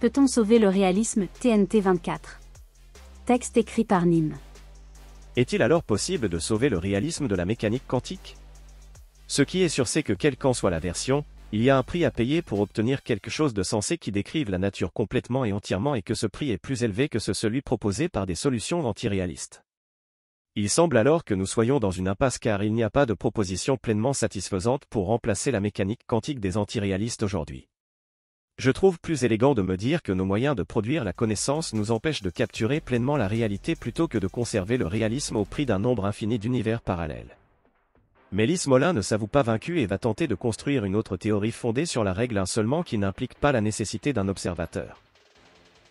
Peut-on sauver le réalisme TNT 24 ? Texte écrit par Nîmes. Est-il alors possible de sauver le réalisme de la mécanique quantique? Ce qui est sûr, c'est que quelle qu'en soit la version, il y a un prix à payer pour obtenir quelque chose de sensé qui décrive la nature complètement et entièrement, et que ce prix est plus élevé que celui proposé par des solutions antiréalistes. Il semble alors que nous soyons dans une impasse, car il n'y a pas de proposition pleinement satisfaisante pour remplacer la mécanique quantique des antiréalistes aujourd'hui. Je trouve plus élégant de me dire que nos moyens de produire la connaissance nous empêchent de capturer pleinement la réalité plutôt que de conserver le réalisme au prix d'un nombre infini d'univers parallèles. Mais Lise Mollin ne s'avoue pas vaincue et va tenter de construire une autre théorie fondée sur la règle 1 seulement, qui n'implique pas la nécessité d'un observateur.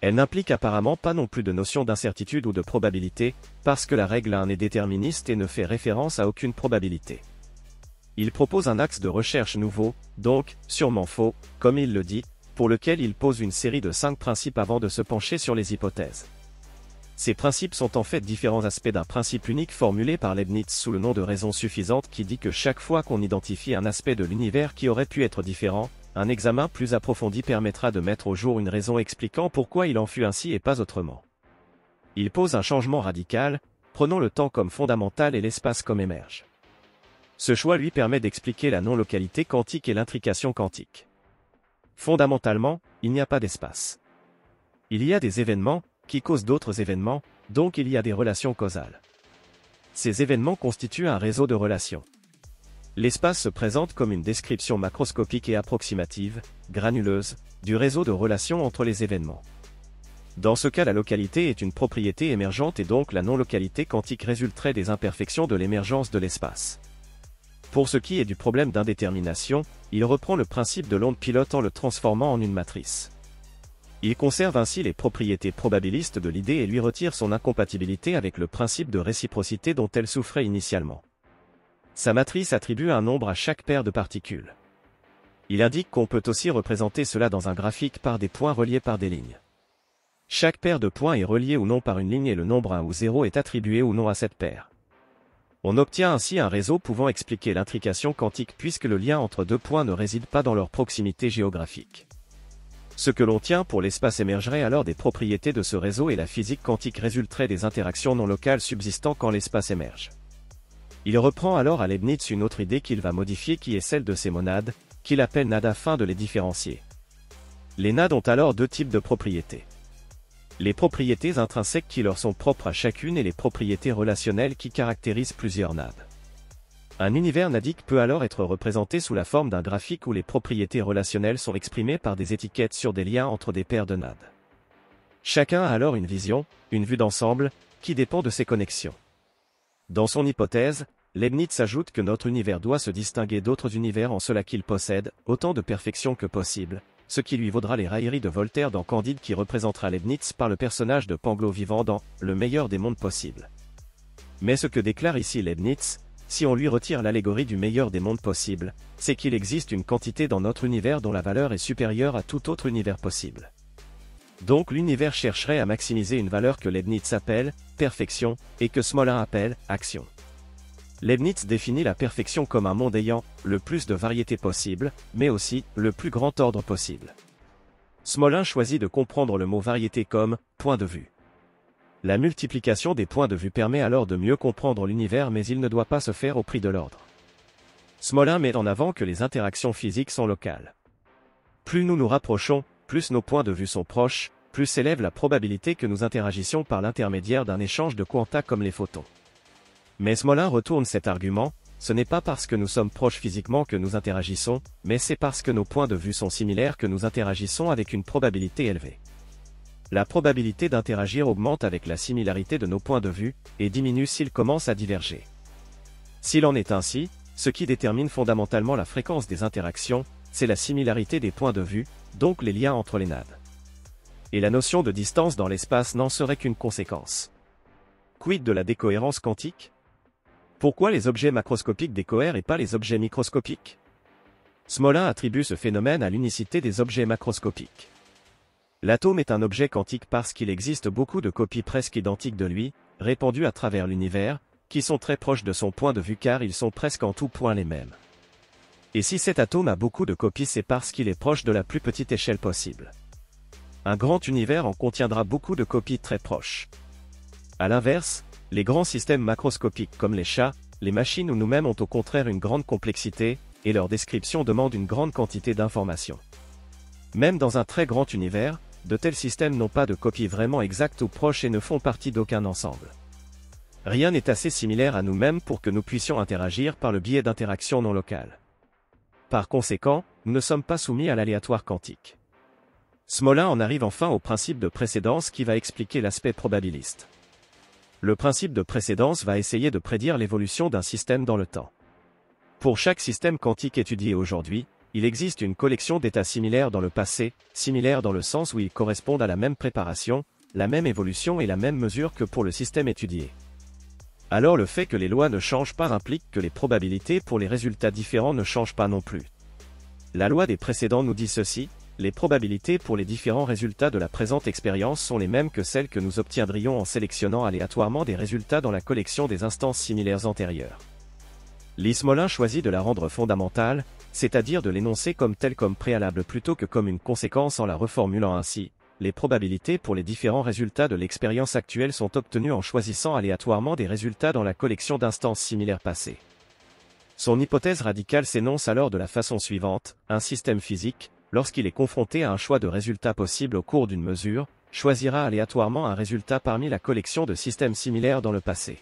Elle n'implique apparemment pas non plus de notion d'incertitude ou de probabilité, parce que la règle 1 est déterministe et ne fait référence à aucune probabilité. Il propose un axe de recherche nouveau, donc, sûrement faux, comme il le dit, pour lequel il pose une série de 5 principes avant de se pencher sur les hypothèses. Ces principes sont en fait différents aspects d'un principe unique formulé par Leibniz sous le nom de raison suffisante, qui dit que chaque fois qu'on identifie un aspect de l'univers qui aurait pu être différent, un examen plus approfondi permettra de mettre au jour une raison expliquant pourquoi il en fut ainsi et pas autrement. Il pose un changement radical, prenons le temps comme fondamental et l'espace comme émerge. Ce choix lui permet d'expliquer la non-localité quantique et l'intrication quantique. Fondamentalement, il n'y a pas d'espace. Il y a des événements qui causent d'autres événements, donc il y a des relations causales. Ces événements constituent un réseau de relations. L'espace se présente comme une description macroscopique et approximative, granuleuse, du réseau de relations entre les événements. Dans ce cas, la localité est une propriété émergente et donc la non-localité quantique résulterait des imperfections de l'émergence de l'espace. Pour ce qui est du problème d'indétermination, il reprend le principe de l'onde pilote en le transformant en une matrice. Il conserve ainsi les propriétés probabilistes de l'idée et lui retire son incompatibilité avec le principe de réciprocité dont elle souffrait initialement. Sa matrice attribue un nombre à chaque paire de particules. Il indique qu'on peut aussi représenter cela dans un graphique par des points reliés par des lignes. Chaque paire de points est reliée ou non par une ligne et le nombre 1 ou 0 est attribué ou non à cette paire. On obtient ainsi un réseau pouvant expliquer l'intrication quantique puisque le lien entre deux points ne réside pas dans leur proximité géographique. Ce que l'on tient pour l'espace émergerait alors des propriétés de ce réseau et la physique quantique résulterait des interactions non locales subsistant quand l'espace émerge. Il reprend alors à Leibniz une autre idée qu'il va modifier qui est celle de ces monades, qu'il appelle nades afin de les différencier. Les nades ont alors deux types de propriétés. Les propriétés intrinsèques qui leur sont propres à chacune et les propriétés relationnelles qui caractérisent plusieurs nades. Un univers nadique peut alors être représenté sous la forme d'un graphique où les propriétés relationnelles sont exprimées par des étiquettes sur des liens entre des paires de nades. Chacun a alors une vision, une vue d'ensemble, qui dépend de ses connexions. Dans son hypothèse, Leibniz ajoute que notre univers doit se distinguer d'autres univers en cela qu'il possède autant de perfection que possible, ce qui lui vaudra les railleries de Voltaire dans Candide qui représentera Leibniz par le personnage de Pangloss vivant dans « Le meilleur des mondes possibles ». Mais ce que déclare ici Leibniz, si on lui retire l'allégorie du meilleur des mondes possibles, c'est qu'il existe une quantité dans notre univers dont la valeur est supérieure à tout autre univers possible. Donc l'univers chercherait à maximiser une valeur que Leibniz appelle « perfection » et que Smolin appelle « action ». Leibniz définit la perfection comme un monde ayant le plus de variété possible, mais aussi le plus grand ordre possible. Smolin choisit de comprendre le mot variété comme point de vue. La multiplication des points de vue permet alors de mieux comprendre l'univers, mais il ne doit pas se faire au prix de l'ordre. Smolin met en avant que les interactions physiques sont locales. Plus nous nous rapprochons, plus nos points de vue sont proches, plus s'élève la probabilité que nous interagissions par l'intermédiaire d'un échange de quanta comme les photons. Mais Smolin retourne cet argument, ce n'est pas parce que nous sommes proches physiquement que nous interagissons, mais c'est parce que nos points de vue sont similaires que nous interagissons avec une probabilité élevée. La probabilité d'interagir augmente avec la similarité de nos points de vue, et diminue s'ils commencent à diverger. S'il en est ainsi, ce qui détermine fondamentalement la fréquence des interactions, c'est la similarité des points de vue, donc les liens entre les nades. Et la notion de distance dans l'espace n'en serait qu'une conséquence. Quid de la décohérence quantique? Pourquoi les objets macroscopiques décohèrent et pas les objets microscopiques? Smolin attribue ce phénomène à l'unicité des objets macroscopiques. L'atome est un objet quantique parce qu'il existe beaucoup de copies presque identiques de lui, répandues à travers l'univers, qui sont très proches de son point de vue car ils sont presque en tout point les mêmes. Et si cet atome a beaucoup de copies, c'est parce qu'il est proche de la plus petite échelle possible. Un grand univers en contiendra beaucoup de copies très proches. À l'inverse, les grands systèmes macroscopiques comme les chats, les machines ou nous-mêmes ont au contraire une grande complexité, et leur description demande une grande quantité d'informations. Même dans un très grand univers, de tels systèmes n'ont pas de copies vraiment exactes ou proches et ne font partie d'aucun ensemble. Rien n'est assez similaire à nous-mêmes pour que nous puissions interagir par le biais d'interactions non locales. Par conséquent, nous ne sommes pas soumis à l'aléatoire quantique. Smolin en arrive enfin au principe de précédence qui va expliquer l'aspect probabiliste. Le principe de précédence va essayer de prédire l'évolution d'un système dans le temps. Pour chaque système quantique étudié aujourd'hui, il existe une collection d'états similaires dans le passé, similaires dans le sens où ils correspondent à la même préparation, la même évolution et la même mesure que pour le système étudié. Alors le fait que les lois ne changent pas implique que les probabilités pour les résultats différents ne changent pas non plus. La loi des précédents nous dit ceci: les probabilités pour les différents résultats de la présente expérience sont les mêmes que celles que nous obtiendrions en sélectionnant aléatoirement des résultats dans la collection des instances similaires antérieures. Lee Smolin choisit de la rendre fondamentale, c'est-à-dire de l'énoncer comme telle comme préalable plutôt que comme une conséquence en la reformulant ainsi. Les probabilités pour les différents résultats de l'expérience actuelle sont obtenues en choisissant aléatoirement des résultats dans la collection d'instances similaires passées. Son hypothèse radicale s'énonce alors de la façon suivante: un système physique, lorsqu'il est confronté à un choix de résultats possibles au cours d'une mesure, choisira aléatoirement un résultat parmi la collection de systèmes similaires dans le passé.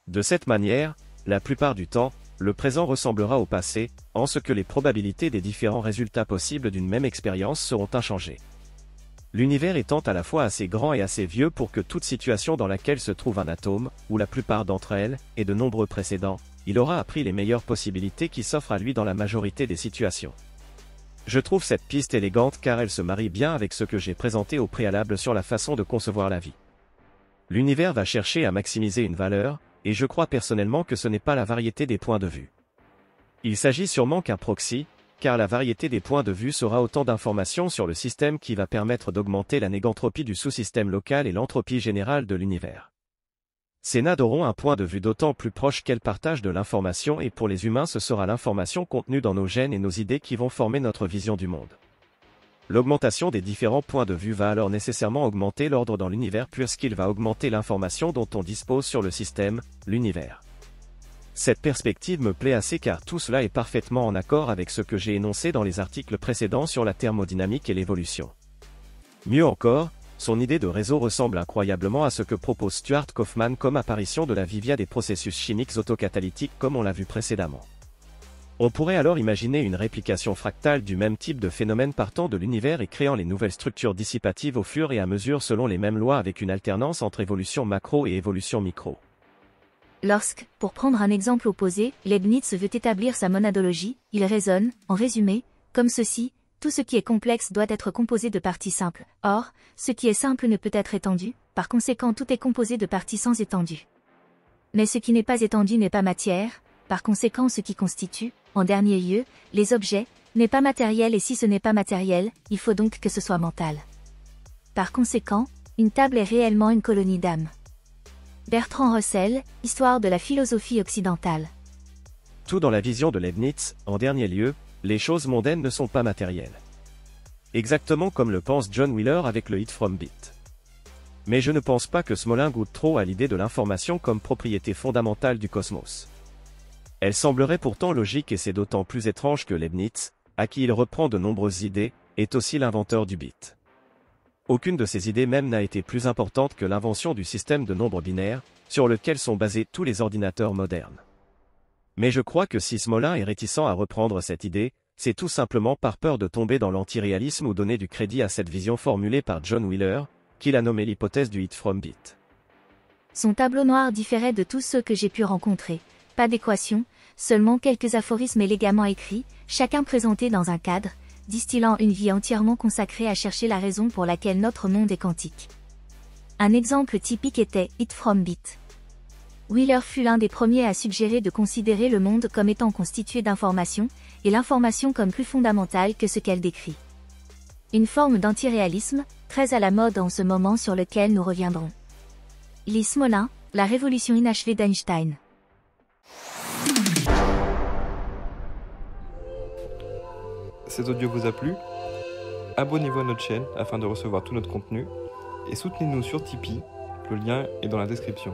De cette manière, la plupart du temps, le présent ressemblera au passé, en ce que les probabilités des différents résultats possibles d'une même expérience seront inchangées. L'univers étant à la fois assez grand et assez vieux pour que toute situation dans laquelle se trouve un atome, ou la plupart d'entre elles, ait de nombreux précédents, il aura appris les meilleures possibilités qui s'offrent à lui dans la majorité des situations. Je trouve cette piste élégante car elle se marie bien avec ce que j'ai présenté au préalable sur la façon de concevoir la vie. L'univers va chercher à maximiser une valeur, et je crois personnellement que ce n'est pas la variété des points de vue. Il s'agit sûrement qu'un proxy, car la variété des points de vue sera autant d'informations sur le système qui va permettre d'augmenter la négantropie du sous-système local et l'entropie générale de l'univers. Ces NAD auront un point de vue d'autant plus proche qu'elles partagent de l'information et pour les humains ce sera l'information contenue dans nos gènes et nos idées qui vont former notre vision du monde. L'augmentation des différents points de vue va alors nécessairement augmenter l'ordre dans l'univers puisqu'il va augmenter l'information dont on dispose sur le système, l'univers. Cette perspective me plaît assez car tout cela est parfaitement en accord avec ce que j'ai énoncé dans les articles précédents sur la thermodynamique et l'évolution. Mieux encore, son idée de réseau ressemble incroyablement à ce que propose Stuart Kauffman comme apparition de la vie via des processus chimiques autocatalytiques comme on l'a vu précédemment. On pourrait alors imaginer une réplication fractale du même type de phénomène partant de l'univers et créant les nouvelles structures dissipatives au fur et à mesure selon les mêmes lois avec une alternance entre évolution macro et évolution micro. Lorsque, pour prendre un exemple opposé, Leibniz veut établir sa monadologie, il raisonne, en résumé, comme ceci: tout ce qui est complexe doit être composé de parties simples. Or, ce qui est simple ne peut être étendu, par conséquent tout est composé de parties sans étendue. Mais ce qui n'est pas étendu n'est pas matière, par conséquent ce qui constitue, en dernier lieu, les objets, n'est pas matériel et si ce n'est pas matériel, il faut donc que ce soit mental. Par conséquent, une table est réellement une colonie d'âmes. Bertrand Russell, Histoire de la philosophie occidentale. Tout dans la vision de Leibniz, en dernier lieu, les choses mondaines ne sont pas matérielles. Exactement comme le pense John Wheeler avec le hit from bit. Mais je ne pense pas que Smolin goûte trop à l'idée de l'information comme propriété fondamentale du cosmos. Elle semblerait pourtant logique et c'est d'autant plus étrange que Leibniz, à qui il reprend de nombreuses idées, est aussi l'inventeur du bit. Aucune de ces idées même n'a été plus importante que l'invention du système de nombres binaires, sur lequel sont basés tous les ordinateurs modernes. Mais je crois que si Smolin est réticent à reprendre cette idée, c'est tout simplement par peur de tomber dans l'antiréalisme ou donner du crédit à cette vision formulée par John Wheeler, qu'il a nommé l'hypothèse du hit from bit. Son tableau noir différait de tous ceux que j'ai pu rencontrer. Pas d'équation, seulement quelques aphorismes élégamment écrits, chacun présenté dans un cadre, distillant une vie entièrement consacrée à chercher la raison pour laquelle notre monde est quantique. Un exemple typique était It from Bit. Wheeler fut l'un des premiers à suggérer de considérer le monde comme étant constitué d'informations, et l'information comme plus fondamentale que ce qu'elle décrit. Une forme d'antiréalisme, très à la mode en ce moment sur lequel nous reviendrons. Lee Smolin, La révolution inachevée d'Einstein. Cet audio vous a plu ? abonnez-vous à notre chaîne afin de recevoir tout notre contenu et soutenez-nous sur Tipeee, le lien est dans la description.